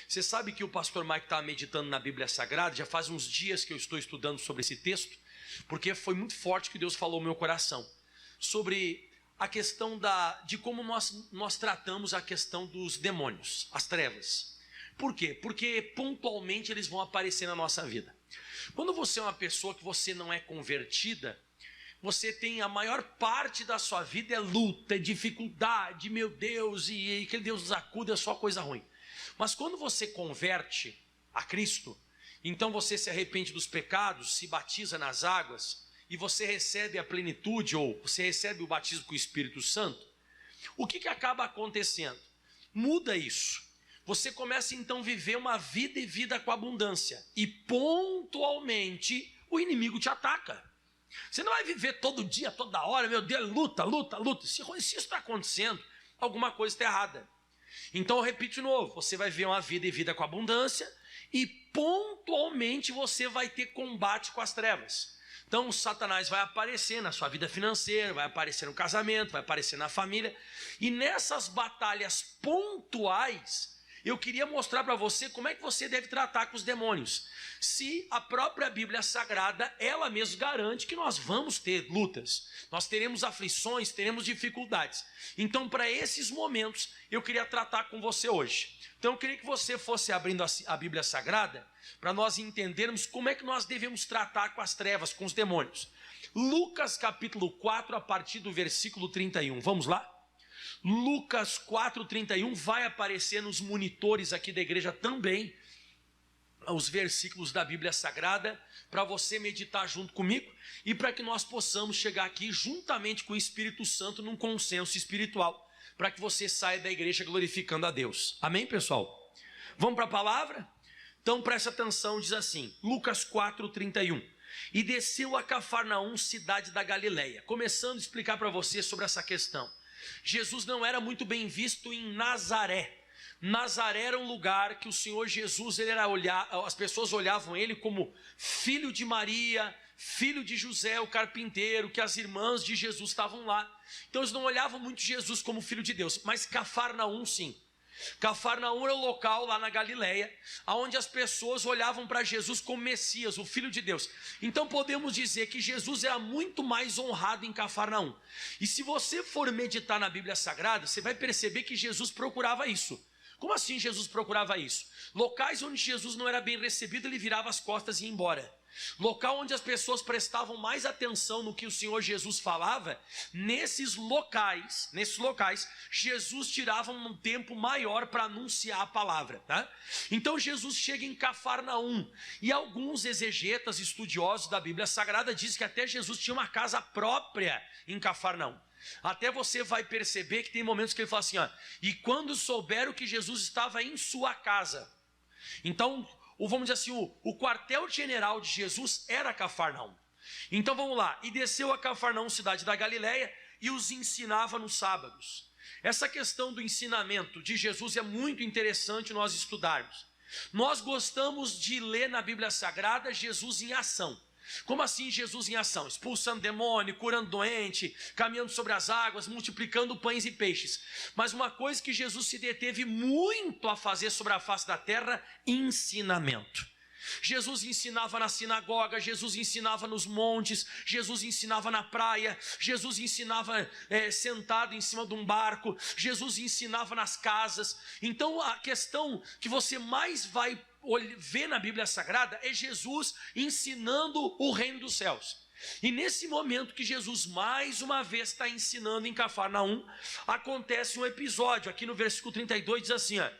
Você sabe que o pastor Mike está meditando na Bíblia Sagrada, já faz uns dias que eu estou estudando sobre esse texto, porque foi muito forte que Deus falou no meu coração, sobre a questão de como nós tratamos a questão dos demônios, as trevas. Por quê? Porque pontualmente eles vão aparecer na nossa vida. Quando você é uma pessoa que você não é convertida, você tem a maior parte da sua vida é luta, é dificuldade, meu Deus, e que Deus nos acuda, é só coisa ruim. Mas quando você converte a Cristo, então você se arrepende dos pecados, se batiza nas águas, e você recebe a plenitude, ou você recebe o batismo com o Espírito Santo, o que acaba acontecendo? Muda isso. Você começa então a viver uma vida e vida com abundância, e pontualmente o inimigo te ataca. Você não vai viver todo dia, toda hora, meu Deus, luta, luta, luta. Se isso está acontecendo, alguma coisa está errada. Então eu repito de novo, você vai viver uma vida e vida com abundância, e pontualmente você vai ter combate com as trevas. Então o Satanás vai aparecer na sua vida financeira, vai aparecer no casamento, vai aparecer na família, e nessas batalhas pontuais, eu queria mostrar para você como é que você deve tratar com os demônios. Se a própria Bíblia Sagrada, ela mesma garante que nós vamos ter lutas, nós teremos aflições, teremos dificuldades. Então, para esses momentos, eu queria tratar com você hoje. Então, eu queria que você fosse abrindo a Bíblia Sagrada, para nós entendermos como é que nós devemos tratar com as trevas, com os demônios. Lucas capítulo 4, a partir do versículo 31. Vamos lá? Lucas 4:31 vai aparecer nos monitores aqui da igreja também, os versículos da Bíblia Sagrada, para você meditar junto comigo e para que nós possamos chegar aqui juntamente com o Espírito Santo num consenso espiritual, para que você saia da igreja glorificando a Deus. Amém, pessoal? Vamos para a palavra? Então preste atenção, diz assim, Lucas 4:31. E desceu a Cafarnaum, cidade da Galileia. Começando a explicar para você sobre essa questão. Jesus não era muito bem visto em Nazaré. Nazaré era um lugar que o Senhor Jesus, as pessoas olhavam ele como filho de Maria, filho de José, o carpinteiro, que as irmãs de Jesus estavam lá. Então eles não olhavam muito Jesus como filho de Deus, mas Cafarnaum sim. Cafarnaum era o local lá na Galileia, onde as pessoas olhavam para Jesus como Messias, o Filho de Deus. Então podemos dizer que Jesus era muito mais honrado em Cafarnaum. E se você for meditar na Bíblia Sagrada, você vai perceber que Jesus procurava isso. Como assim Jesus procurava isso? Locais onde Jesus não era bem recebido, ele virava as costas e ia embora. Local onde as pessoas prestavam mais atenção no que o Senhor Jesus falava, nesses locais, Jesus tirava um tempo maior para anunciar a palavra, tá? Então Jesus chega em Cafarnaum, e alguns exegetas, estudiosos da Bíblia Sagrada, dizem que até Jesus tinha uma casa própria em Cafarnaum. Até você vai perceber que tem momentos que ele fala assim, ó, e quando souberam que Jesus estava em sua casa. Então, vamos dizer assim, o quartel-general de Jesus era Cafarnaum. Então vamos lá, e desceu a Cafarnaum, cidade da Galileia, e os ensinava nos sábados. Essa questão do ensinamento de Jesus é muito interessante nós estudarmos. Nós gostamos de ler na Bíblia Sagrada Jesus em ação. Como assim Jesus em ação? Expulsando demônio, curando doente, caminhando sobre as águas, multiplicando pães e peixes. Mas uma coisa que Jesus se deteve muito a fazer sobre a face da terra, ensinamento. Jesus ensinava na sinagoga, Jesus ensinava nos montes, Jesus ensinava na praia, Jesus ensinava sentado em cima de um barco, Jesus ensinava nas casas. Então a questão que você mais vai ver na Bíblia Sagrada é Jesus ensinando o reino dos céus. E nesse momento que Jesus mais uma vez está ensinando em Cafarnaum, acontece um episódio, aqui no versículo 32 diz assim, ó,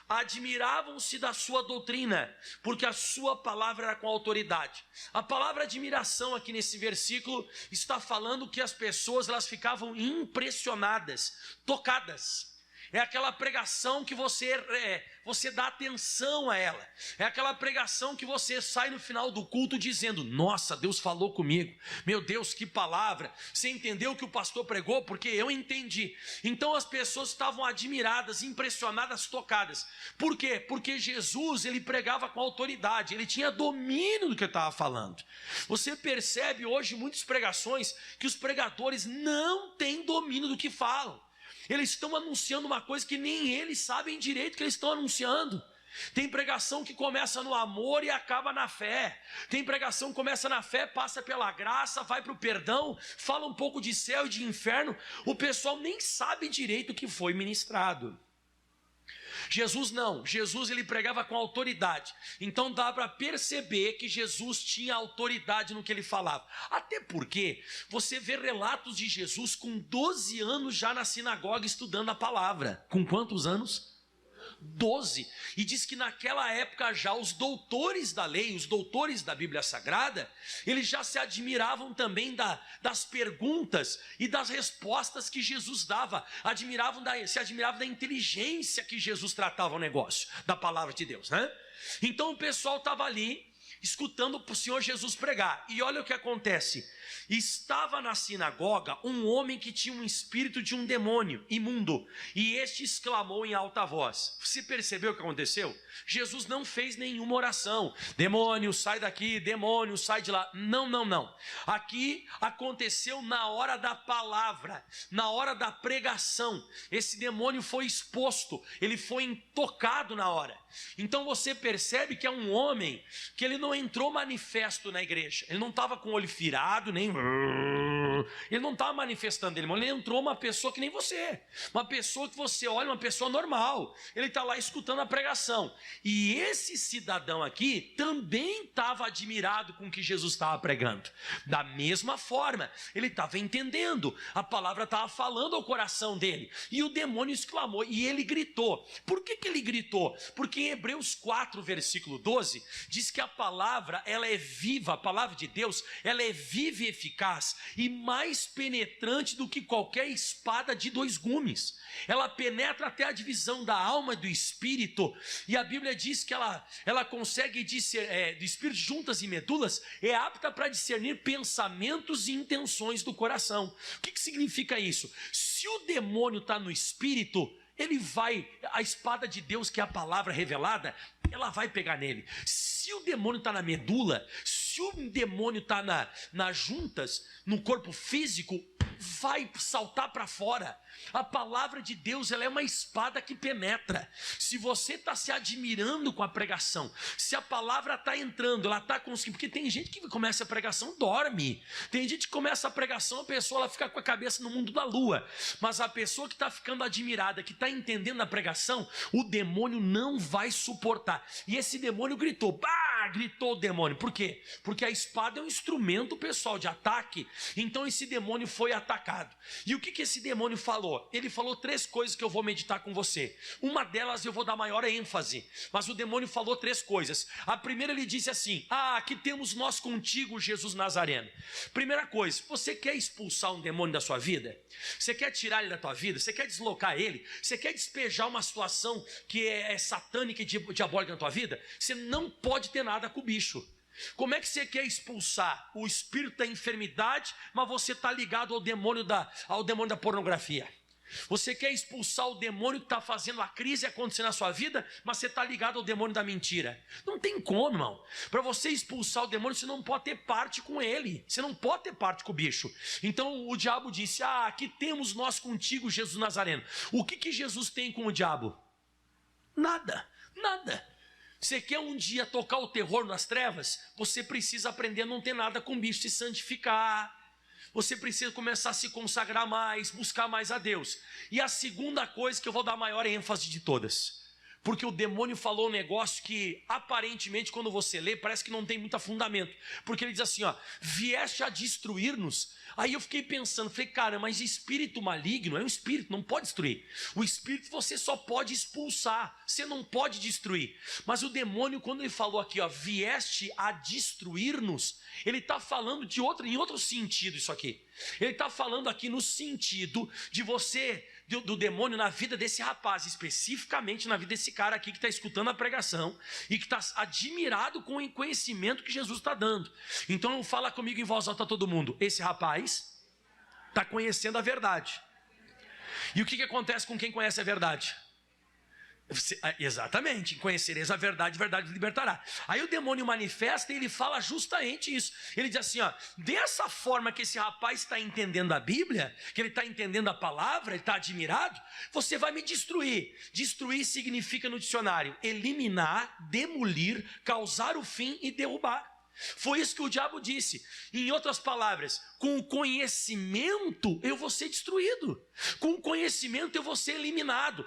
admiravam-se da sua doutrina, porque a sua palavra era com autoridade. A palavra admiração aqui nesse versículo está falando que as pessoas elas ficavam impressionadas, tocadas. É aquela pregação que você dá atenção a ela. É aquela pregação que você sai no final do culto dizendo, nossa, Deus falou comigo. Meu Deus, que palavra. Você entendeu o que o pastor pregou? Porque eu entendi. Então as pessoas estavam admiradas, impressionadas, tocadas. Por quê? Porque Jesus, ele pregava com autoridade. Ele tinha domínio do que ele estava falando. Você percebe hoje muitas pregações que os pregadores não têm domínio do que falam. Eles estão anunciando uma coisa que nem eles sabem direito que eles estão anunciando. Tem pregação que começa no amor e acaba na fé. Tem pregação que começa na fé, passa pela graça, vai para o perdão, fala um pouco de céu e de inferno. O pessoal nem sabe direito o que foi ministrado. Jesus não, Jesus ele pregava com autoridade. Então dá para perceber que Jesus tinha autoridade no que ele falava. Até porque você vê relatos de Jesus com 12 anos já na sinagoga estudando a palavra. Com quantos anos? 12, e diz que naquela época já os doutores da lei, os doutores da Bíblia Sagrada, eles já se admiravam também das perguntas e das respostas que Jesus dava, se admiravam da inteligência que Jesus tratava o negócio, da palavra de Deus, né? Então o pessoal estava ali, escutando o Senhor Jesus pregar, e olha o que acontece. Estava na sinagoga um homem que tinha um espírito de um demônio imundo, e este exclamou em alta voz. Você percebeu o que aconteceu? Jesus não fez nenhuma oração, demônio sai daqui, demônio sai de lá, não, aqui aconteceu na hora da palavra, na hora da pregação, esse demônio foi exposto, ele foi tocado na hora. Então você percebe que é um homem que ele não entrou manifesto na igreja, ele não estava com o olho virado, nem ele não estava manifestando ele entrou uma pessoa que nem você, uma pessoa que você olha, uma pessoa normal, ele está lá escutando a pregação, e esse cidadão aqui também estava admirado com o que Jesus estava pregando, da mesma forma, ele estava entendendo, a palavra estava falando ao coração dele, e o demônio exclamou, e ele gritou. Por que ele gritou? Porque em Hebreus 4, versículo 12, diz que a palavra, ela é viva, a palavra de Deus, ela é viva e eficaz, e mais penetrante do que qualquer espada de 2 gumes, ela penetra até a divisão da alma e do espírito, e a Bíblia diz que ela consegue discernir, do espírito juntas e medulas, é apta para discernir pensamentos e intenções do coração. O que significa isso? Se o demônio está no espírito, a espada de Deus, que é a palavra revelada, ela vai pegar nele. Se o demônio está na medula, se o demônio está nas juntas, no corpo físico, vai saltar para fora. A palavra de Deus, ela é uma espada que penetra. Se você está se admirando com a pregação, se a palavra está entrando, ela está conseguindo, porque tem gente que começa a pregação, dorme, tem gente que começa a pregação, a pessoa ela fica com a cabeça no mundo da lua, mas a pessoa que está ficando admirada, que está entendendo a pregação, o demônio não vai suportar. E esse demônio gritou, gritou o demônio, por quê? Porque a espada é um instrumento, pessoal, de ataque. Então esse demônio foi atacado. E o que esse demônio falou? Ele falou 3 coisas que eu vou meditar com você. Uma delas eu vou dar maior ênfase, mas o demônio falou 3 coisas. A primeira, ele disse assim: aqui temos nós contigo, Jesus Nazareno. Primeira coisa, você quer expulsar um demônio da sua vida? Você quer tirar ele da tua vida? Você quer deslocar ele? Você quer despejar uma situação que é satânica e diabólica na tua vida? Você não pode ter nada com o bicho. Como é que você quer expulsar o espírito da enfermidade, mas você está ligado ao demônio da pornografia? Você quer expulsar o demônio que está fazendo a crise acontecer na sua vida, mas você está ligado ao demônio da mentira? Não tem como, irmão. Para você expulsar o demônio, você não pode ter parte com ele, você não pode ter parte com o bicho. Então o diabo disse: aqui temos nós contigo, Jesus Nazareno. O que Jesus tem com o diabo? Nada. Você quer um dia tocar o terror nas trevas? Você precisa aprender a não ter nada com o bicho, se santificar. Você precisa começar a se consagrar mais, buscar mais a Deus. E a segunda coisa que eu vou dar maior ênfase de todas, porque o demônio falou um negócio que aparentemente quando você lê parece que não tem muito fundamento, porque ele diz assim, vieste a destruir-nos. Aí eu fiquei pensando, falei, cara, mas espírito maligno é um espírito, não pode destruir. O espírito você só pode expulsar, você não pode destruir. Mas o demônio, quando ele falou aqui, vieste a destruir-nos, ele está falando em outro sentido isso aqui. Ele está falando aqui no sentido de você, do demônio na vida desse rapaz, especificamente na vida desse cara aqui que está escutando a pregação e que está admirado com o conhecimento que Jesus está dando. Então fala comigo em voz alta todo mundo, esse rapaz está conhecendo a verdade. E o que acontece com quem conhece a verdade? Exatamente, conhecereis a verdade vos libertará. Aí o demônio manifesta e ele fala justamente isso. Ele diz assim, ó, dessa forma que esse rapaz está entendendo a Bíblia, que ele está entendendo a palavra, ele está admirado, você vai me destruir. Destruir significa no dicionário eliminar, demolir, causar o fim e derrubar. Foi isso que o diabo disse. Em outras palavras, com o conhecimento eu vou ser destruído. Com o conhecimento eu vou ser eliminado.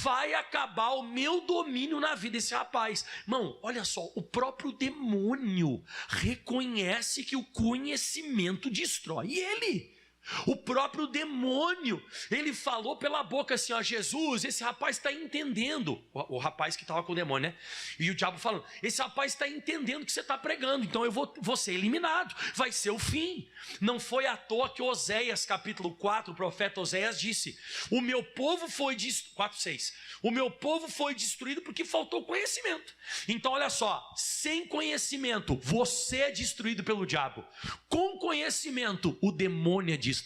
Vai acabar o meu domínio na vida desse rapaz. Irmão, olha só, o próprio demônio reconhece que o conhecimento destrói ele. O próprio demônio, ele falou pela boca assim, ó, Jesus, esse rapaz está entendendo, o rapaz que estava com o demônio, né? E o diabo falando, esse rapaz está entendendo o que você está pregando, então eu vou ser eliminado, vai ser o fim. Não foi à toa que Oséias, capítulo 4, o profeta Oséias disse, o meu povo foi destruído, 4:6, o meu povo foi destruído porque faltou conhecimento. Então olha só, sem conhecimento, você é destruído pelo diabo. Com conhecimento, o demônio é destruído.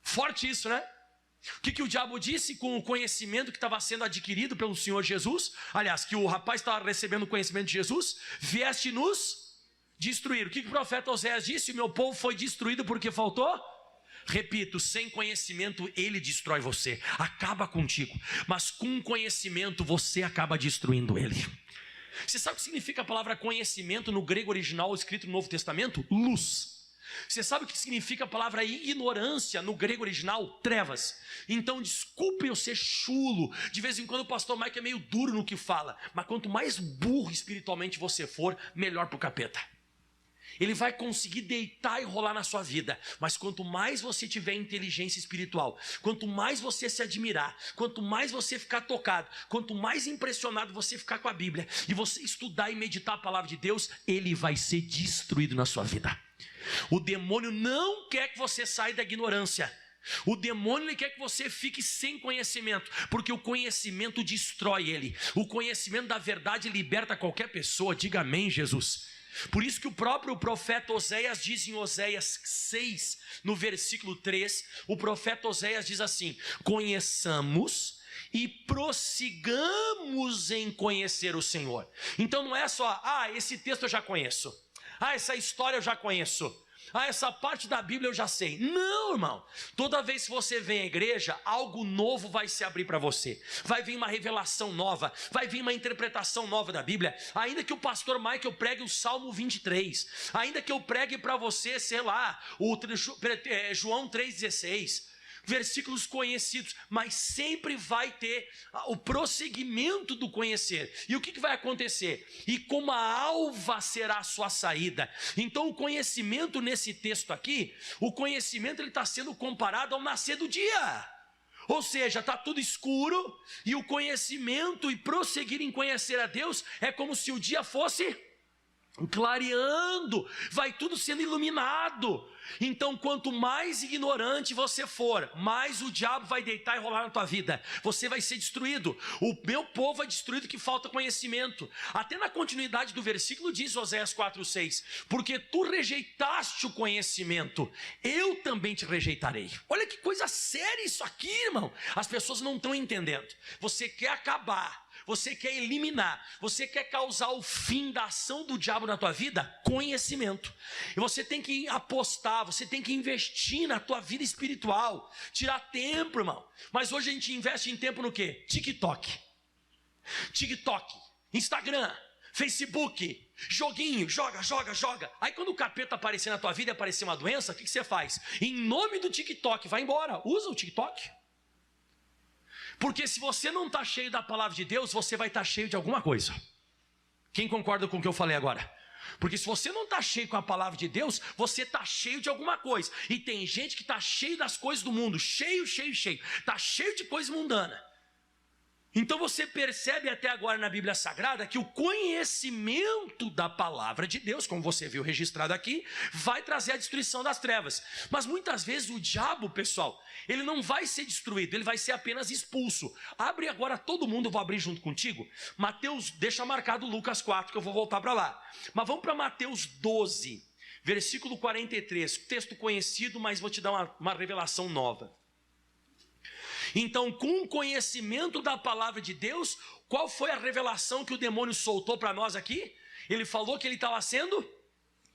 Forte isso, né? O que o diabo disse com o conhecimento que estava sendo adquirido pelo Senhor Jesus? Aliás, que o rapaz estava recebendo o conhecimento de Jesus, vieste nos destruir. O que o profeta Oséias disse? O meu povo foi destruído porque faltou? Repito, sem conhecimento ele destrói você, acaba contigo. Mas com conhecimento você acaba destruindo ele. Você sabe o que significa a palavra conhecimento no grego original escrito no Novo Testamento? Luz. Você sabe o que significa a palavra ignorância no grego original? Trevas. Então desculpe eu ser chulo. De vez em quando o pastor Mike é meio duro no que fala. Mas quanto mais burro espiritualmente você for, melhor para o capeta. Ele vai conseguir deitar e rolar na sua vida. Mas quanto mais você tiver inteligência espiritual, quanto mais você se admirar, quanto mais você ficar tocado, quanto mais impressionado você ficar com a Bíblia, e você estudar e meditar a palavra de Deus, ele vai ser destruído na sua vida. O demônio não quer que você saia da ignorância. O demônio ele quer que você fique sem conhecimento, porque o conhecimento destrói ele. O conhecimento da verdade liberta qualquer pessoa. Diga amém, Jesus. Por isso que o próprio profeta Oséias diz em Oséias 6, no versículo 3, o profeta Oséias diz assim: conheçamos e prossigamos em conhecer o Senhor. Então não é só, esse texto eu já conheço, essa história eu já conheço, essa parte da Bíblia eu já sei. Não, irmão. Toda vez que você vem à igreja, algo novo vai se abrir para você. Vai vir uma revelação nova, vai vir uma interpretação nova da Bíblia. Ainda que o pastor Michael pregue o Salmo 23, ainda que eu pregue para você, sei lá, João 3,16, versículos conhecidos, mas sempre vai ter o prosseguimento do conhecer. E o que vai acontecer? E como a alva será a sua saída. Então o conhecimento nesse texto aqui, o conhecimento ele está sendo comparado ao nascer do dia. Ou seja, está tudo escuro e o conhecimento e prosseguir em conhecer a Deus é como se o dia fosse clareando, vai tudo sendo iluminado. Então quanto mais ignorante você for, mais o diabo vai deitar e rolar na tua vida. Você vai ser destruído. O meu povo é destruído que falta conhecimento. Até na continuidade do versículo diz Oséias 4:6, porque tu rejeitaste o conhecimento, eu também te rejeitarei. Olha que coisa séria isso aqui, irmão. As pessoas não estão entendendo. Você quer acabar, você quer eliminar, você quer causar o fim da ação do diabo na tua vida? Conhecimento. E você tem que apostar, você tem que investir na tua vida espiritual, tirar tempo, irmão. Mas hoje a gente investe em tempo no quê? TikTok, Instagram, Facebook, joguinho, joga. Aí quando o capeta aparecer na tua vida e aparecer uma doença, o que você faz? Em nome do TikTok, vai embora, usa o TikTok. Porque se você não está cheio da palavra de Deus, você vai estar cheio de alguma coisa. Quem concorda com o que eu falei agora? Porque se você não está cheio com a palavra de Deus, você está cheio de alguma coisa. E tem gente que está cheio das coisas do mundo, cheio. Está cheio de coisa mundana. Então você percebe até agora na Bíblia Sagrada que o conhecimento da palavra de Deus, como você viu registrado aqui, vai trazer a destruição das trevas. Mas muitas vezes o diabo, pessoal, ele não vai ser destruído, ele vai ser apenas expulso. Abre agora todo mundo, eu vou abrir junto contigo. Mateus, deixa marcado Lucas 4, que eu vou voltar para lá. Mas vamos para Mateus 12, versículo 43, texto conhecido, mas vou te dar uma revelação nova. Então, com o conhecimento da palavra de Deus, qual foi a revelação que o demônio soltou para nós aqui? Ele falou que ele estava sendo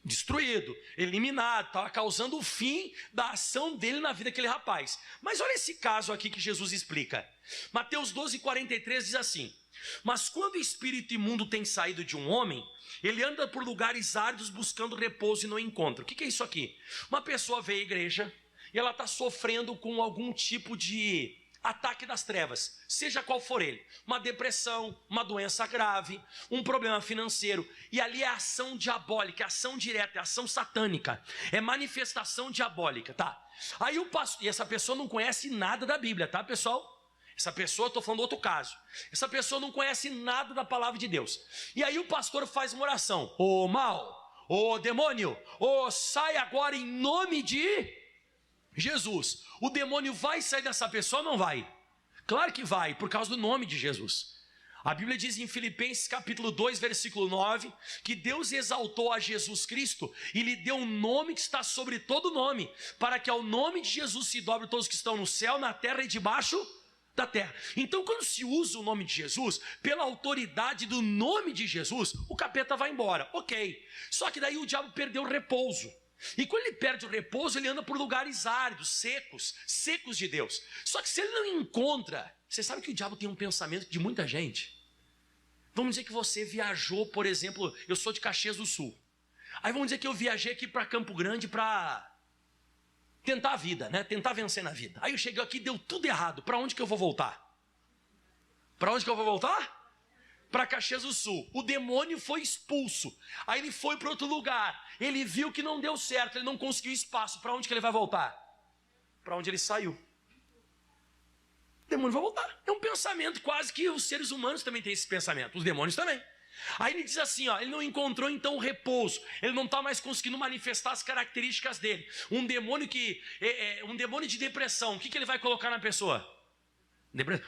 destruído, eliminado, estava causando o fim da ação dele na vida daquele rapaz. Mas olha esse caso aqui que Jesus explica. Mateus 12:43 diz assim: mas quando o espírito imundo tem saído de um homem, ele anda por lugares áridos buscando repouso e não encontra. O que é isso aqui? Uma pessoa veio à igreja e ela está sofrendo com algum tipo de ataque das trevas, seja qual for ele, uma depressão, uma doença grave, um problema financeiro, e ali é ação diabólica, é ação direta, é ação satânica, é manifestação diabólica, tá? Aí o pastor, e essa pessoa não conhece nada da Bíblia, tá, pessoal? Essa pessoa, estou falando outro caso, essa pessoa não conhece nada da palavra de Deus, e aí o pastor faz uma oração: ô mal, ô demônio, ô sai agora em nome de Jesus. O demônio vai sair dessa pessoa ou não vai? Claro que vai, por causa do nome de Jesus. A Bíblia diz em Filipenses capítulo 2, versículo 9, que Deus exaltou a Jesus Cristo e lhe deu um nome que está sobre todo nome, para que ao nome de Jesus se dobre todos que estão no céu, na terra e debaixo da terra. Então, quando se usa o nome de Jesus, pela autoridade do nome de Jesus, o capeta vai embora, ok. Só que daí o diabo perdeu o repouso. E quando ele perde o repouso, ele anda por lugares áridos, secos de Deus. Só que se ele não encontra, você sabe que o diabo tem um pensamento de muita gente. Vamos dizer que você viajou, por exemplo, eu sou de Caxias do Sul. Aí vamos dizer que eu viajei aqui para Campo Grande para tentar a vida, né? Tentar vencer na vida. Aí eu cheguei aqui e deu tudo errado. Para onde que eu vou voltar? Para onde que eu vou voltar? Para Caxias do Sul. O demônio foi expulso. Aí ele foi para outro lugar. Ele viu que não deu certo, ele não conseguiu espaço. Para onde que ele vai voltar? Para onde ele saiu. O demônio vai voltar. É um pensamento quase que os seres humanos também têm esse pensamento. Os demônios também. Aí ele diz assim, ó, ele não encontrou então o repouso. Ele não está mais conseguindo manifestar as características dele. Um demônio um demônio de depressão. O que ele vai colocar na pessoa?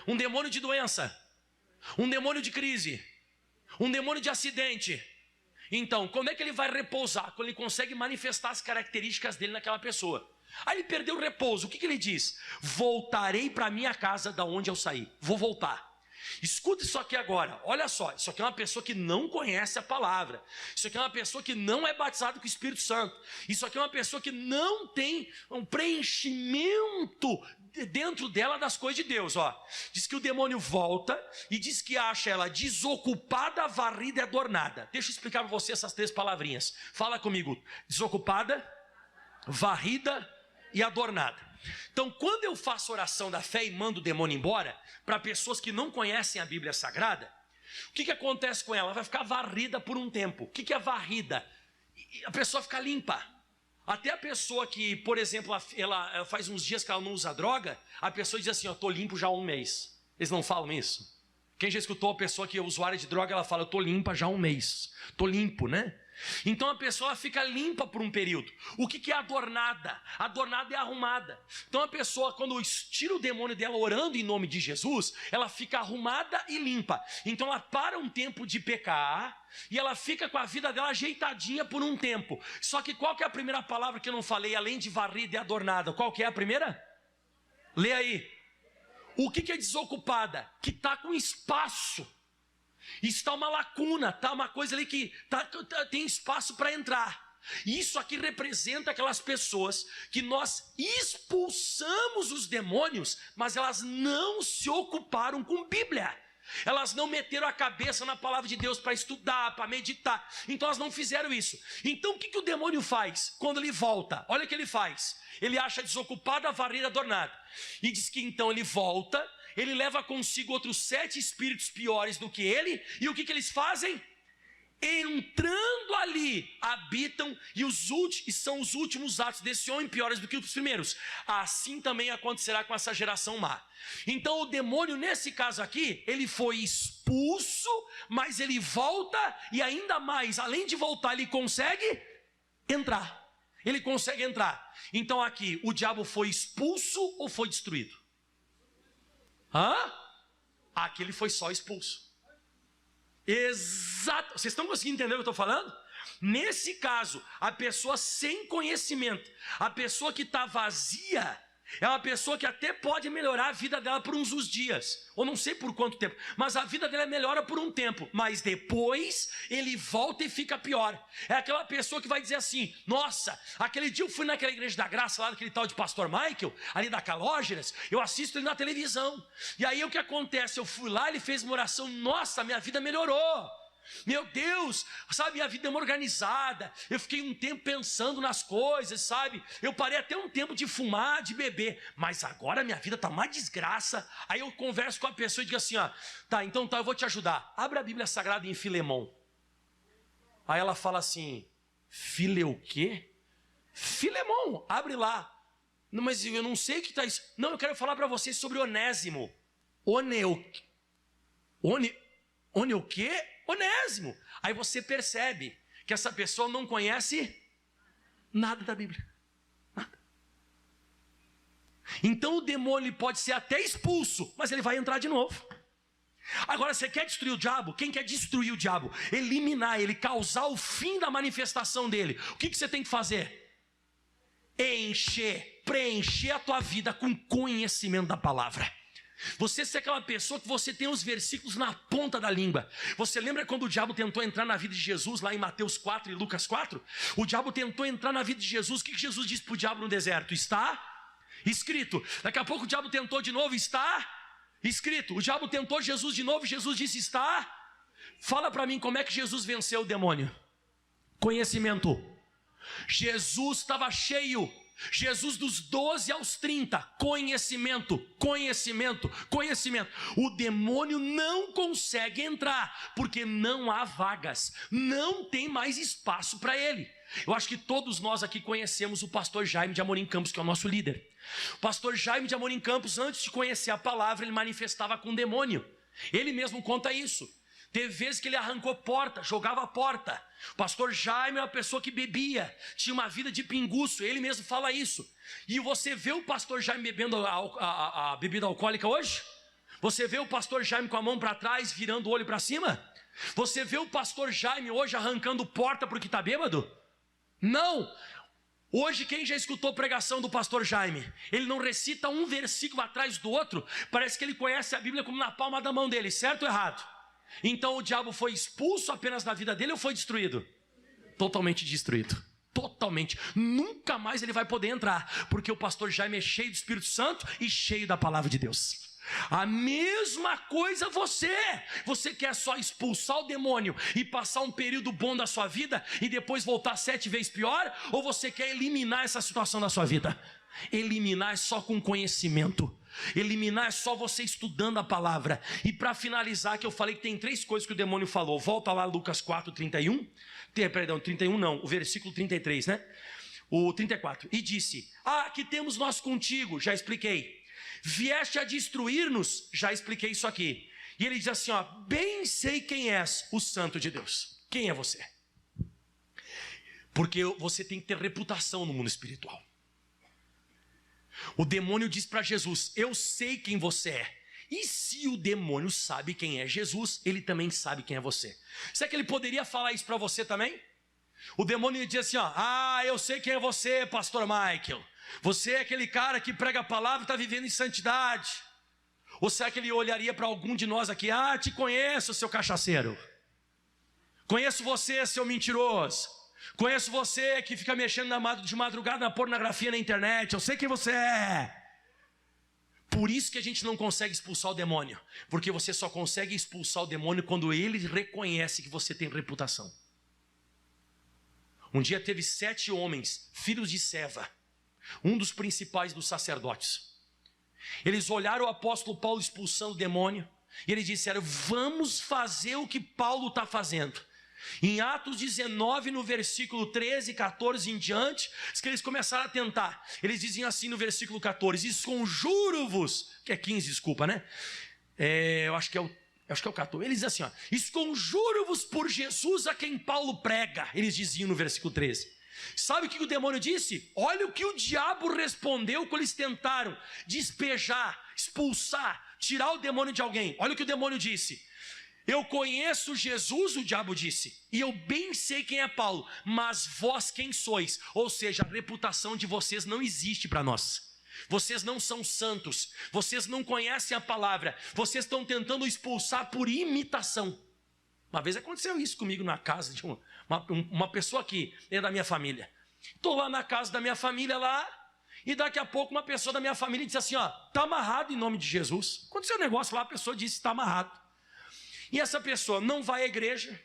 Um demônio de doença. Um demônio de crise, um demônio de acidente. Então, como é que ele vai repousar? Quando ele consegue manifestar as características dele naquela pessoa. Aí ele perdeu o repouso, o que ele diz? Voltarei para minha casa da onde eu saí, vou voltar. Escuta isso aqui agora, olha só, isso aqui é uma pessoa que não conhece a palavra, isso aqui é uma pessoa que não é batizada com o Espírito Santo, isso aqui é uma pessoa que não tem um preenchimento dentro dela das coisas de Deus, ó. Diz que o demônio volta e diz que acha ela desocupada, varrida e adornada. Deixa eu explicar para você essas três palavrinhas. Fala comigo: desocupada, varrida e adornada. Então, quando eu faço oração da fé e mando o demônio embora, para pessoas que não conhecem a Bíblia Sagrada, o que acontece com ela? Ela vai ficar varrida por um tempo. O que é varrida? A pessoa fica limpa. Até a pessoa que, por exemplo, ela faz uns dias que ela não usa droga, a pessoa diz assim, ó, estou limpo já há um mês. Eles não falam isso? Quem já escutou a pessoa que é usuária de droga, ela fala, eu estou limpa já há um mês. Estou limpo, né? Então a pessoa fica limpa por um período. O que é adornada? Adornada é arrumada. Então a pessoa, quando tira o demônio dela orando em nome de Jesus, ela fica arrumada e limpa. Então ela para um tempo de pecar e ela fica com a vida dela ajeitadinha por um tempo. Só que qual que é a primeira palavra que eu não falei, além de varrida e adornada? Qual que é a primeira? Lê aí. O que é desocupada? Que está com espaço. Está uma lacuna, está uma coisa ali que tem espaço para entrar. Isso aqui representa aquelas pessoas que nós expulsamos os demônios, mas elas não se ocuparam com Bíblia. Elas não meteram a cabeça na palavra de Deus para estudar, para meditar. Então elas não fizeram isso. Então o que o demônio faz quando ele volta? Olha o que ele faz. Ele acha desocupada, varrida, adornada. E diz que então ele volta. Ele leva consigo outros 7 espíritos piores do que ele. E o que eles fazem? Entrando ali, habitam e são os últimos atos desse homem piores do que os primeiros. Assim também acontecerá com essa geração má. Então o demônio, nesse caso aqui, ele foi expulso, mas ele volta e ainda mais, além de voltar, ele consegue entrar. Ele consegue entrar. Então aqui, o diabo foi expulso ou foi destruído? Aqui ele foi só expulso. Exato. Vocês estão conseguindo entender o que eu estou falando? Nesse caso, a pessoa sem conhecimento, a pessoa que está vazia, É uma pessoa que até pode melhorar a vida dela por uns dias, ou não sei por quanto tempo, mas a vida dela melhora por um tempo, mas depois ele volta e fica pior. É aquela pessoa que vai dizer assim: nossa, aquele dia eu fui naquela igreja da graça, lá daquele tal de pastor Michael, ali da Calógeras, eu assisto ele na televisão, e aí o que acontece? Eu fui lá, ele fez uma oração, nossa, minha vida melhorou. Meu Deus, sabe, minha vida é uma organizada. Eu fiquei um tempo pensando nas coisas, sabe? Eu parei até um tempo de fumar, de beber, mas agora minha vida está uma desgraça. Aí eu converso com a pessoa e digo assim: ó, tá, então tá, eu vou te ajudar. Abre a Bíblia Sagrada em Filemão. Aí ela fala assim: File o quê? Filemão, abre lá. Não, mas eu não sei o que está isso. Não, eu quero falar para vocês sobre Onésimo. One o quê? Onésimo. Aí você percebe que essa pessoa não conhece nada da Bíblia. Nada. Então o demônio pode ser até expulso, mas ele vai entrar de novo. Agora, você quer destruir o diabo? Quem quer destruir o diabo? Eliminar ele, causar o fim da manifestação dele. O que você tem que fazer? Preencher a tua vida com conhecimento da palavra. Você ser aquela pessoa que você tem os versículos na ponta da língua. Você lembra quando o diabo tentou entrar na vida de Jesus, lá em Mateus 4 e Lucas 4? O diabo tentou entrar na vida de Jesus. O que Jesus disse para o diabo no deserto? Está escrito. Daqui a pouco o diabo tentou de novo. Está escrito. O diabo tentou Jesus de novo. Jesus disse: está. Fala para mim, como é que Jesus venceu o demônio? Conhecimento. Jesus estava cheio. Jesus dos 12 aos 30, conhecimento. O demônio não consegue entrar, porque não há vagas, não tem mais espaço para ele. Eu acho que todos nós aqui conhecemos o pastor Jaime de Amorim Campos, que é o nosso líder. O pastor Jaime de Amorim Campos, antes de conhecer a palavra, ele manifestava com o demônio. Ele mesmo conta isso. Teve vezes que ele arrancou porta, jogava a porta. O pastor Jaime é uma pessoa que bebia, tinha uma vida de pinguço, ele mesmo fala isso. E você vê o pastor Jaime bebendo a bebida alcoólica hoje? Você vê o pastor Jaime com a mão para trás, virando o olho para cima? Você vê o pastor Jaime hoje arrancando porta porque está bêbado? Não! Hoje, quem já escutou a pregação do pastor Jaime? Ele não recita um versículo atrás do outro, parece que ele conhece a Bíblia como na palma da mão dele, certo ou errado? Então o diabo foi expulso apenas da vida dele ou foi destruído? Totalmente destruído. Totalmente. Nunca mais ele vai poder entrar, porque o pastor Jaime é cheio do Espírito Santo e cheio da palavra de Deus. A mesma coisa você quer só expulsar o demônio e passar um período bom da sua vida e depois voltar 7 vezes pior? Ou você quer eliminar essa situação da sua vida? Eliminar é só com conhecimento. Eliminar é só você estudando a palavra. E para finalizar, que eu falei que tem 3 coisas que o demônio falou. Volta lá Lucas 4, 31. Perdão, 31 não, o versículo 33, né? O 34. E disse: que temos nós contigo? Já expliquei. Vieste a destruir-nos? Já expliquei isso aqui. E ele diz assim: bem sei quem és, o Santo de Deus. Quem é você? Porque você tem que ter reputação no mundo espiritual. O demônio diz para Jesus: eu sei quem você é. E se o demônio sabe quem é Jesus, ele também sabe quem é você. Será que ele poderia falar isso para você também? O demônio diz assim: eu sei quem é você, pastor Michael. Você é aquele cara que prega a palavra e está vivendo em santidade. Ou será que ele olharia para algum de nós aqui: te conheço, seu cachaceiro. Conheço você, seu mentiroso. Conheço você que fica mexendo de madrugada na pornografia na internet. Eu sei quem você é. Por isso que a gente não consegue expulsar o demônio. Porque você só consegue expulsar o demônio quando ele reconhece que você tem reputação. Um dia teve 7 homens, filhos de Seva, um dos principais dos sacerdotes. Eles olharam o apóstolo Paulo expulsando o demônio e eles disseram: vamos fazer o que Paulo está fazendo. Em Atos 19, no versículo 13, 14 em diante, que eles começaram a tentar. Eles diziam assim no versículo 14: esconjuro-vos, que é 15, desculpa, né? Eu acho que é o 14. Eles dizem assim: esconjuro-vos por Jesus a quem Paulo prega. Eles diziam no versículo 13. Sabe o que o demônio disse? Olha o que o diabo respondeu quando eles tentaram despejar, expulsar, tirar o demônio de alguém. Olha o que o demônio disse: eu conheço Jesus, o diabo disse, e eu bem sei quem é Paulo, mas vós quem sois? Ou seja, a reputação de vocês não existe para nós. vocês não são santos, vocês não conhecem a palavra, vocês estão tentando expulsar por imitação. Uma vez aconteceu isso comigo na casa de uma pessoa aqui, dentro da minha família. Estou lá na casa da minha família lá, e daqui a pouco uma pessoa da minha família disse assim, ó, está amarrado em nome de Jesus. Aconteceu um negócio lá, a pessoa disse, está amarrado. E essa pessoa não vai à igreja,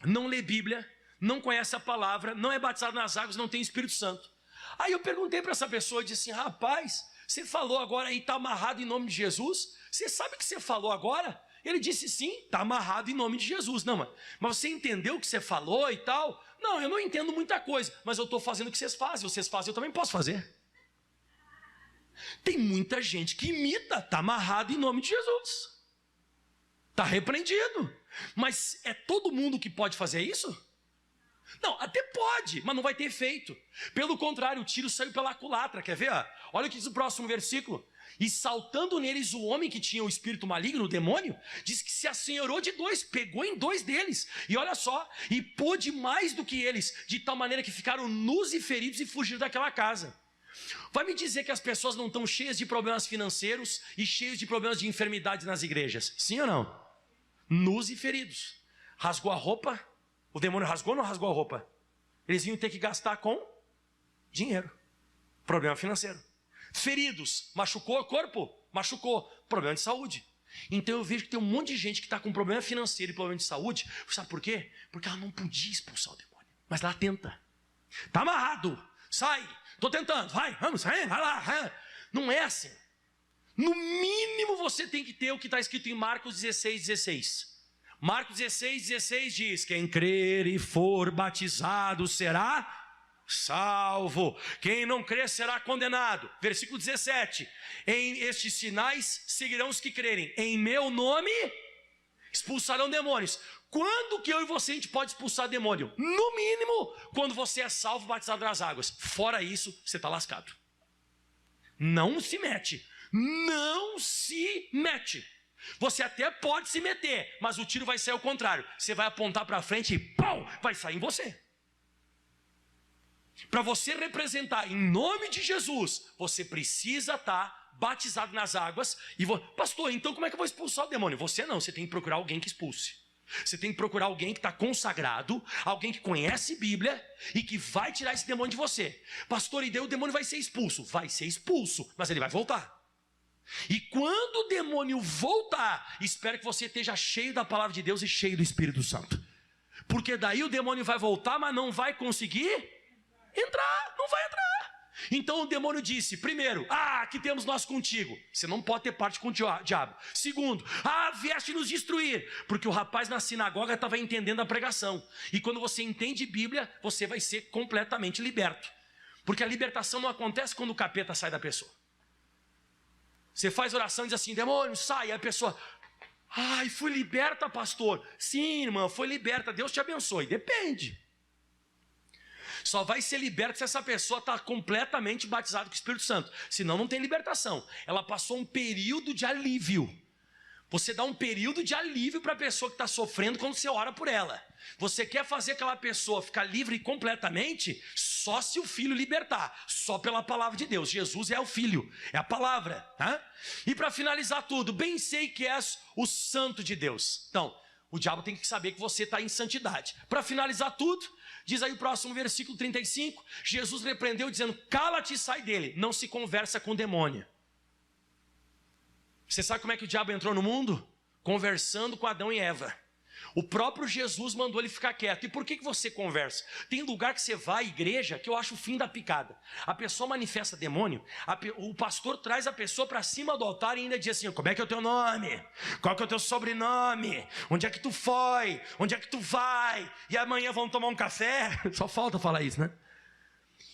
não lê Bíblia, não conhece a palavra, não é batizado nas águas, não tem Espírito Santo. Aí eu perguntei para essa pessoa e disse assim, rapaz, você falou agora aí, está amarrado em nome de Jesus? Você sabe o que você falou agora? Ele disse sim, está amarrado em nome de Jesus. Não, mas você entendeu o que você falou e tal? Não, eu não entendo muita coisa, mas eu estou fazendo o que vocês fazem, eu também posso fazer. Tem muita gente que imita, está amarrado em nome de Jesus. Está repreendido. Mas é todo mundo que pode fazer isso? Não, até pode, mas não vai ter efeito. Pelo contrário, o tiro saiu pela culatra, quer ver? Olha o que diz o próximo versículo. E saltando neles o homem que tinha o espírito maligno, o demônio, diz que se assenhorou de dois, pegou em dois deles. E olha só, e pôde mais do que eles, de tal maneira que ficaram nus e feridos e fugiram daquela casa. Vai me dizer que as pessoas não estão cheias de problemas financeiros e cheias de problemas de enfermidade nas igrejas? Sim ou não? Nus e feridos. Rasgou a roupa, o demônio rasgou ou não rasgou a roupa? Eles iam ter que gastar com dinheiro. Problema financeiro. Feridos, machucou o corpo? Machucou, problema de saúde. Então eu vejo que tem um monte de gente que está com problema financeiro e problema de saúde. Sabe por quê? Porque ela não podia expulsar o demônio, mas ela tenta. Está amarrado, sai, estou tentando, vai, vamos, vai lá. Não é assim. No mínimo você tem que ter o que está escrito em Marcos 16:16. Marcos 16:16 diz, quem crer e for batizado será salvo, quem não crer será condenado. Versículo 17, em estes sinais seguirão os que crerem, em meu nome expulsarão demônios. Quando que eu e você a gente pode expulsar demônio? No mínimo, quando você é salvo, batizado nas águas. Fora isso, você está lascado. Não se mete. Não se mete. Você até pode se meter, mas o tiro vai ser ao contrário. Você vai apontar para frente e pau, vai sair em você. Para você representar em nome de Jesus, você precisa estar batizado nas águas. Pastor, então como é que eu vou expulsar o demônio? Você não, você tem que procurar alguém que expulse. Você tem que procurar alguém que está consagrado, alguém que conhece Bíblia e que vai tirar esse demônio de você. Pastor, e daí o demônio vai ser expulso? Vai ser expulso, mas ele vai voltar. E quando o demônio voltar, espero que você esteja cheio da palavra de Deus e cheio do Espírito Santo. Porque daí o demônio vai voltar, mas não vai conseguir entrar, não vai entrar. Então o demônio disse, primeiro, aqui temos nós contigo. Você não pode ter parte com o diabo. Segundo, vieste nos destruir. Porque o rapaz na sinagoga estava entendendo a pregação. E quando você entende Bíblia, você vai ser completamente liberto. Porque a libertação não acontece quando o capeta sai da pessoa. Você faz oração e diz assim, demônio, sai. E a pessoa, fui liberta, pastor. Sim, irmã, foi liberta, Deus te abençoe. Depende. Só vai ser liberta se essa pessoa está completamente batizada com o Espírito Santo. Senão não tem libertação. Ela passou um período de alívio. Você dá um período de alívio para a pessoa que está sofrendo quando você ora por ela. Você quer fazer aquela pessoa ficar livre completamente só se o Filho libertar. Só pela palavra de Deus. Jesus é o Filho, é a palavra. Tá? E para finalizar tudo, bem sei que és o Santo de Deus. Então, o diabo tem que saber que você está em santidade. Para finalizar tudo, diz aí o próximo versículo 35, Jesus repreendeu dizendo, cala-te e sai dele, não se conversa com o demônio. Você sabe como é que o diabo entrou no mundo? Conversando com Adão e Eva. O próprio Jesus mandou ele ficar quieto. E por que você conversa? Tem lugar que você vai, igreja, que eu acho o fim da picada. A pessoa manifesta demônio, o pastor traz a pessoa para cima do altar e ainda diz assim, como é que é o teu nome? Qual que é o teu sobrenome? Onde é que tu foi? Onde é que tu vai? E amanhã vamos tomar um café? Só falta falar isso, né?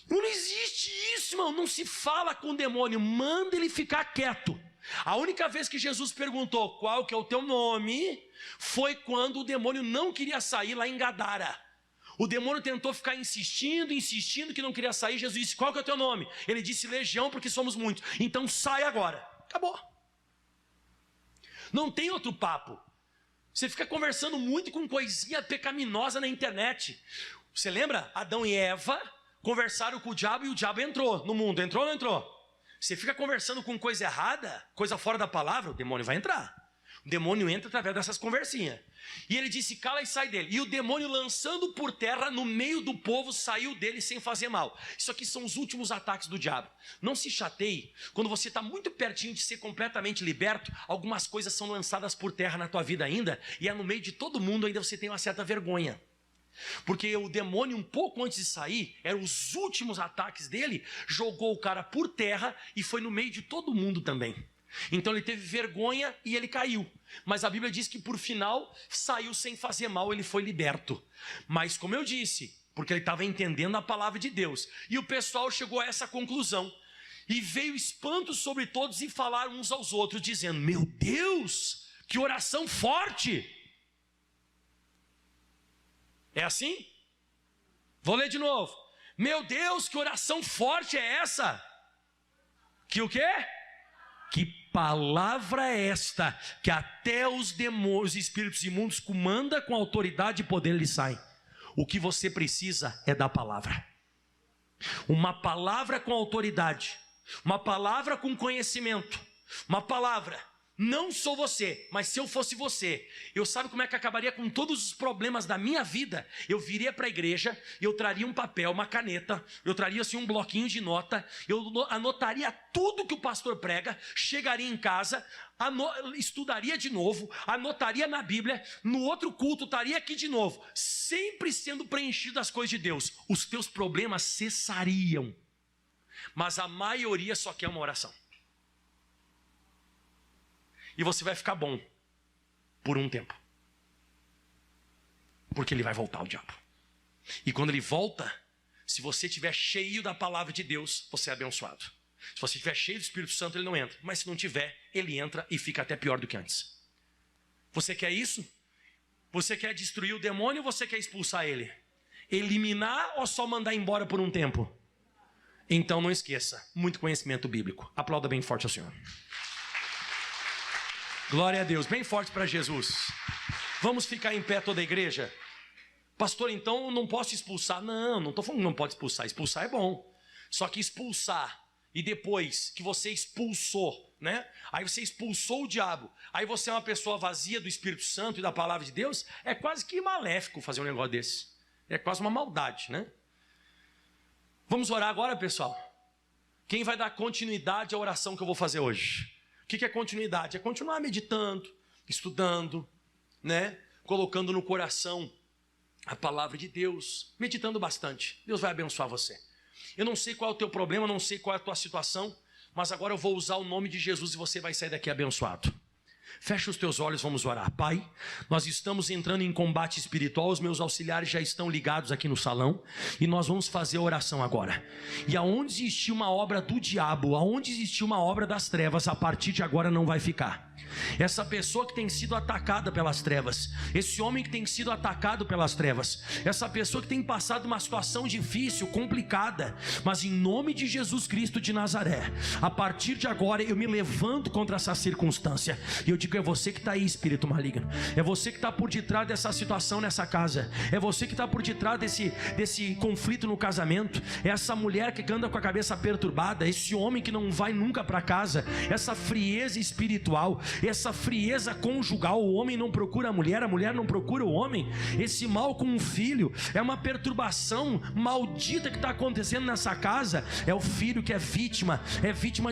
Não existe isso, irmão. Não se fala com o demônio, manda ele ficar quieto. A única vez que Jesus perguntou qual que é o teu nome foi quando o demônio não queria sair lá em Gadara. O demônio tentou ficar insistindo que não queria sair. Jesus disse, qual que é o teu nome? Ele disse, Legião, porque somos muitos. Então sai agora. Acabou. Não tem outro papo. Você fica conversando muito com coisinha pecaminosa na internet. Você lembra? Adão e Eva conversaram com o diabo e o diabo entrou no mundo. Entrou ou não entrou? Você fica conversando com coisa errada, coisa fora da palavra, o demônio vai entrar. O demônio entra através dessas conversinhas. E ele disse, cala e sai dele. E o demônio, lançando por terra no meio do povo, saiu dele sem fazer mal. Isso aqui são os últimos ataques do diabo. Não se chateie, quando você está muito pertinho de ser completamente liberto, algumas coisas são lançadas por terra na tua vida ainda, e é no meio de todo mundo ainda você tem uma certa vergonha. Porque o demônio, um pouco antes de sair, eram os últimos ataques dele, jogou o cara por terra e foi no meio de todo mundo também. Então ele teve vergonha e ele caiu. Mas a Bíblia diz que por final saiu sem fazer mal, ele foi liberto. Mas como eu disse, porque ele estava entendendo a palavra de Deus, e o pessoal chegou a essa conclusão, e veio espanto sobre todos e falaram uns aos outros, dizendo, meu Deus, que oração forte! É assim? Vou ler de novo. Meu Deus, que oração forte é essa? Que o quê? Que palavra é esta, que até os demônios, espíritos imundos, comanda com autoridade e poder lhe saem. O que você precisa é da palavra. Uma palavra com autoridade, uma palavra com conhecimento, uma palavra. Não sou você, mas se eu fosse você, eu sabe como é que acabaria com todos os problemas da minha vida? Eu viria para a igreja, eu traria um papel, uma caneta, eu traria assim um bloquinho de nota, eu anotaria tudo que o pastor prega, chegaria em casa, estudaria de novo, anotaria na Bíblia, no outro culto estaria aqui de novo, sempre sendo preenchido das coisas de Deus. Os teus problemas cessariam, mas a maioria só quer uma oração. E você vai ficar bom por um tempo. Porque ele vai voltar, o diabo. E quando ele volta, se você estiver cheio da palavra de Deus, você é abençoado. Se você estiver cheio do Espírito Santo, ele não entra. Mas se não tiver, ele entra e fica até pior do que antes. Você quer isso? Você quer destruir o demônio ou você quer expulsar ele? Eliminar ou só mandar embora por um tempo? Então não esqueça, muito conhecimento bíblico. Aplauda bem forte ao Senhor. Glória a Deus, bem forte para Jesus. Vamos ficar em pé toda a igreja? Pastor, então eu não posso expulsar. Não estou falando que não pode expulsar. Expulsar é bom. Só que expulsar e depois que você expulsou, né? Aí você expulsou o diabo. Aí você é uma pessoa vazia do Espírito Santo e da palavra de Deus. É quase que maléfico fazer um negócio desse. É quase uma maldade, né? Vamos orar agora, pessoal? Quem vai dar continuidade à oração que eu vou fazer hoje? O que é continuidade? É continuar meditando, estudando, né? Colocando no coração a palavra de Deus, meditando bastante. Deus vai abençoar você. Eu não sei qual é o teu problema, não sei qual é a tua situação, mas agora eu vou usar o nome de Jesus e você vai sair daqui abençoado. Fecha os teus olhos, vamos orar. Pai, nós estamos entrando em combate espiritual, os meus auxiliares já estão ligados aqui no salão e nós vamos fazer a oração agora. E aonde existir uma obra do diabo, aonde existir uma obra das trevas, a partir de agora não vai ficar. Essa pessoa que tem sido atacada pelas trevas, esse homem que tem sido atacado pelas trevas, essa pessoa que tem passado uma situação difícil, complicada, mas em nome de Jesus Cristo de Nazaré, a partir de agora eu me levanto contra essa circunstância e eu digo, é você que está aí, espírito maligno, é você que está por detrás dessa situação nessa casa, é você que está por detrás desse conflito no casamento, é essa mulher que anda com a cabeça perturbada, esse homem que não vai nunca para casa, essa frieza espiritual, essa frieza conjugal, o homem não procura a mulher não procura o homem, esse mal com o filho, é uma perturbação maldita que está acontecendo nessa casa, é o filho que é vítima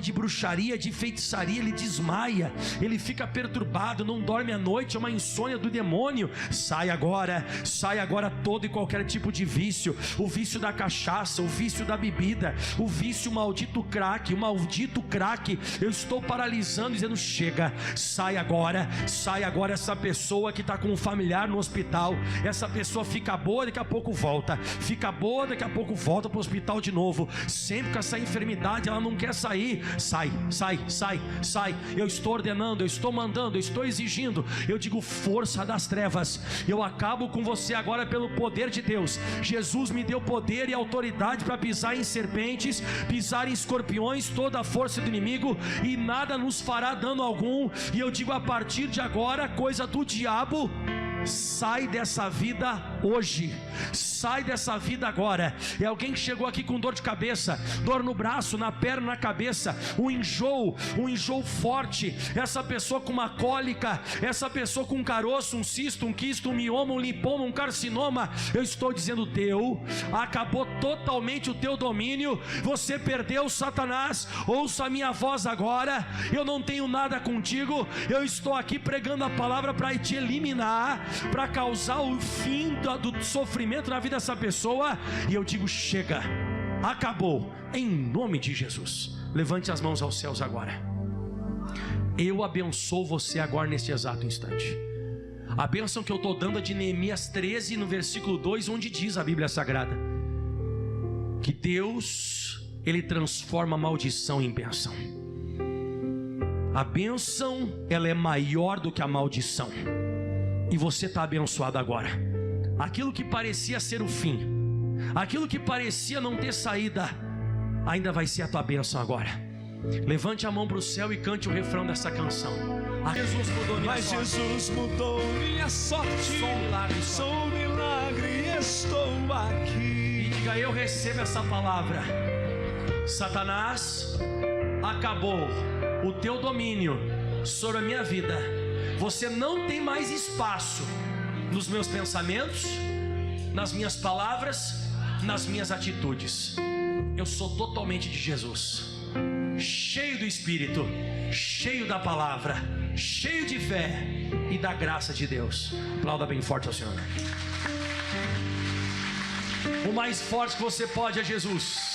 de bruxaria, de feitiçaria, ele desmaia, ele fica perturbado, não dorme à noite, é uma insônia do demônio. Sai agora todo e qualquer tipo de vício, o vício da cachaça, o vício da bebida, o vício maldito crack, o maldito crack, eu estou paralisando, dizendo, chega, sai agora essa pessoa que está com um familiar no hospital, essa pessoa fica boa, daqui a pouco volta, fica boa, daqui a pouco volta para o hospital de novo, sempre com essa enfermidade, ela não quer sair, sai, eu estou ordenando, eu estou mandando, eu estou exigindo, eu digo, força das trevas, eu acabo com você agora pelo poder de Deus. Jesus me deu poder e autoridade para pisar em serpentes, pisar em escorpiões, toda a força do inimigo, e nada nos fará dano algum, e eu digo, a partir de agora, coisa do diabo, sai dessa vida hoje. Sai dessa vida agora. É alguém que chegou aqui com dor de cabeça, dor no braço, na perna, na cabeça, um enjoo forte. Essa pessoa com uma cólica, essa pessoa com um caroço, um cisto, um quisto, um mioma, um linfoma, um carcinoma. Eu estou dizendo, acabou totalmente o teu domínio. Você perdeu, Satanás. Ouça a minha voz agora. Eu não tenho nada contigo. Eu estou aqui pregando a palavra para te eliminar, para causar o fim do sofrimento na vida dessa pessoa. E eu digo, chega, acabou, em nome de Jesus. Levante as mãos aos céus agora. Eu abençoo você agora nesse exato instante. A bênção que eu estou dando é de Neemias 13, no versículo 2, onde diz a Bíblia Sagrada que Deus, Ele transforma a maldição em bênção. A bênção, ela é maior do que a maldição. E você está abençoado agora. Aquilo que parecia ser o fim, aquilo que parecia não ter saída, ainda vai ser a tua bênção agora. Levante a mão para o céu e cante o refrão dessa canção. Jesus mudou minha sorte. Mas Jesus mudou minha sorte. Sou um milagre e estou aqui. E diga, eu recebo essa palavra. Satanás, acabou o teu domínio sobre a minha vida. Você não tem mais espaço nos meus pensamentos, nas minhas palavras, nas minhas atitudes. Eu sou totalmente de Jesus, cheio do Espírito, cheio da palavra, cheio de fé e da graça de Deus. Aplauda bem forte ao Senhor. O mais forte que você pode é Jesus.